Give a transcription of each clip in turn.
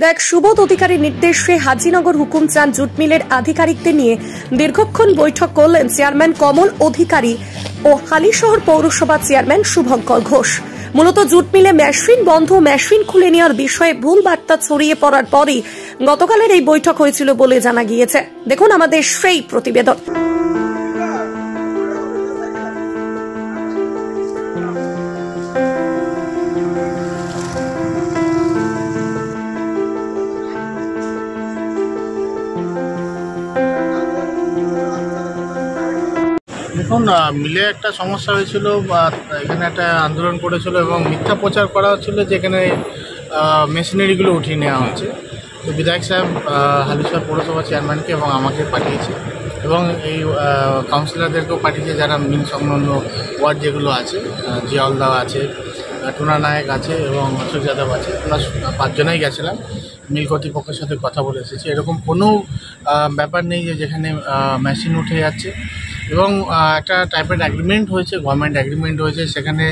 বিধায়ক সুবোধ অধিকারীর নির্দেশে হাজিনগর হুকুমচাঁদ জুট মিলের আধিকারিকদের নিয়ে দীর্ঘক্ষণ বৈঠক করলেন চেয়ারম্যান কমল অধিকারী ও হালিশহর পৌরসভা চেয়ারম্যান শুভঙ্কর ঘোষ। মূলত জুট মিলে মেশিন বন্ধ, মেশিন খুলে নেওয়ার বিষয়ে ভুল বার্তা ছড়িয়ে পড়ার পরই গতকালের এই বৈঠক হয়েছিল বলে জানা গিয়েছে। দেখুন আমাদের সেই প্রতিবেদন। দেখুন, মিলে একটা সমস্যা হয়েছিল বা এখানে একটা আন্দোলন করেছিল এবং মিথ্যা প্রচার করা হচ্ছিল যে এখানে মেশিনারিগুলো উঠিয়ে নেওয়া হচ্ছে। তো বিধায়ক সাহেব হালিশহর পৌরসভা চেয়ারম্যানকে এবং আমাকে পাঠিয়েছে এবং এই কাউন্সিলরদেরকেও পাঠিয়েছে যারা মিল সংলগ্ন ওয়ার্ড যেগুলো আছে, জিয়াউলদা আছে, টুনা নায়ক আছে এবং অশোক যাদব আছে। আমরা 5 জনেই গেছিলাম, মিল কর্তৃপক্ষের সাথে কথা বলে এসেছি। এরকম কোনো ব্যাপার নেই যে যেখানে মেশিন উঠে যাচ্ছে এবং একটা টাইপের অ্যাগ্রিমেন্ট হয়েছে, গভর্নমেন্ট অ্যাগ্রিমেন্ট হয়েছে। সেখানে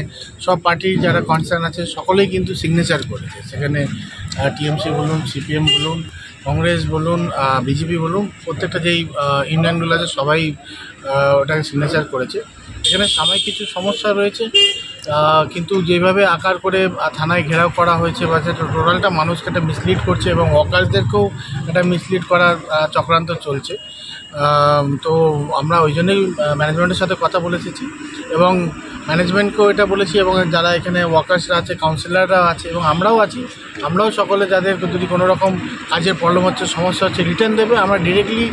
সব পার্টির যারা কনসার্ন আছে সকলেই কিন্তু সিগনেচার করেছে। সেখানে টিএমসি বলুন, সিপিএম বলুন, কংগ্রেস বলুন, বিজেপি বলুন, প্রত্যেকটা যেই ইউনিয়নগুলো আছে সবাই ওটাকে সিগনেচার করেছে। এখানে সাময়িক কিছু সমস্যা রয়েছে, কিন্তু যেভাবে আকার করে থানায় ঘেরাও করা হয়েছে বা সেটা টোটালটা মানুষকে একটা মিসলিড করছে এবং ওয়ার্কারদেরকেও একটা মিসলিড করার চক্রান্ত চলছে। তো আমরা ওই জন্যই ম্যানেজমেন্টের সাথে কথা বলে এসেছি এবং ম্যানেজমেন্টকেও এটা বলেছি এবং যারা এখানে ওয়ার্কার্সরা আছে, কাউন্সিলররা আছে এবং আমরাও আছি, আমরাও সকলে যাদের যদি কোনো রকম কাজের প্রবলেম হচ্ছে, সমস্যা হচ্ছে, রিটার্ন দেবে। আমরা ডিরেক্টলি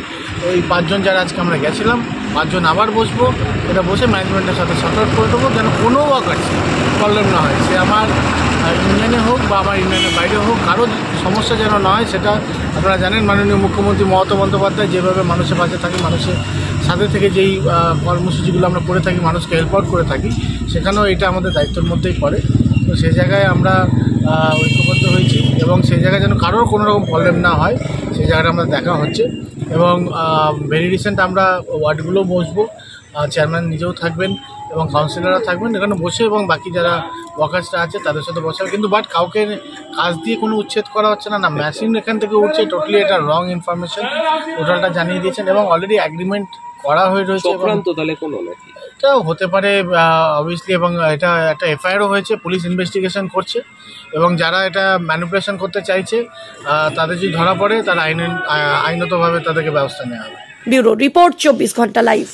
ওই 5 জন যারা আজকে আমরা গেছিলাম 5 জন আবার বসবো, এটা বসে ম্যানেজমেন্টের সাথে সর্ট আউট করে দেবো যেন কোনো ওয়ার্কার্স প্রবলেম না হয়। সে আমার ইউনিয়নে হোক বা আমার ইউনিয়নের বাইরে হোক, কারো সমস্যা যেন না হয়। সেটা আপনারা জানেন, মাননীয় মুখ্যমন্ত্রী মমতা বন্দ্যোপাধ্যায় যেভাবে মানুষের পাশে থাকে, মানুষের সাথে থেকে যেই কর্মসূচিগুলো আমরা করে থাকি, মানুষকে হেল্প আউট করে থাকি, সেখানেও এটা আমাদের দায়িত্বের মধ্যেই পড়ে। তো সেই জায়গায় আমরা ঐক্যবদ্ধ হয়েছি এবং সেই জায়গায় যেন কারোর কোনো রকম প্রবলেম না হয় সেই জায়গাটা আমরা দেখা হচ্ছে এবং ভেরি রিসেন্ট আমরা ওয়ার্ডগুলোও বসবো, চেয়ারম্যান নিজেও থাকবেন এবং কাউন্সিলররা থাকবেন এখানে বসে এবং বাকি যারা ওয়ার্কার্সরা আছে তাদের সাথে বসা। কিন্তু কাউকে কাজ দিয়ে কোনো উচ্ছেদ করা হচ্ছে না, মেশিন এখান থেকে উঠছে, টোটালি এটা রং ইনফরমেশন টোটালটা জানিয়ে দিয়েছেন এবং অলরেডি অ্যাগ্রিমেন্ট করা হয়ে রয়েছে। এটাও হতে পারে অবভিয়াসলি এবং এটা একটা এফআইআরও হয়েছে, পুলিশ ইনভেস্টিগেশন করছে এবং যারা এটা ম্যানিপুলেশন করতে চাইছে তাদের যদি ধরা পড়ে তারা আইনতভাবে তাদেরকে ব্যবস্থা নেওয়া হবে। ব্যুরো রিপোর্ট 24 ঘন্টা লাইভ।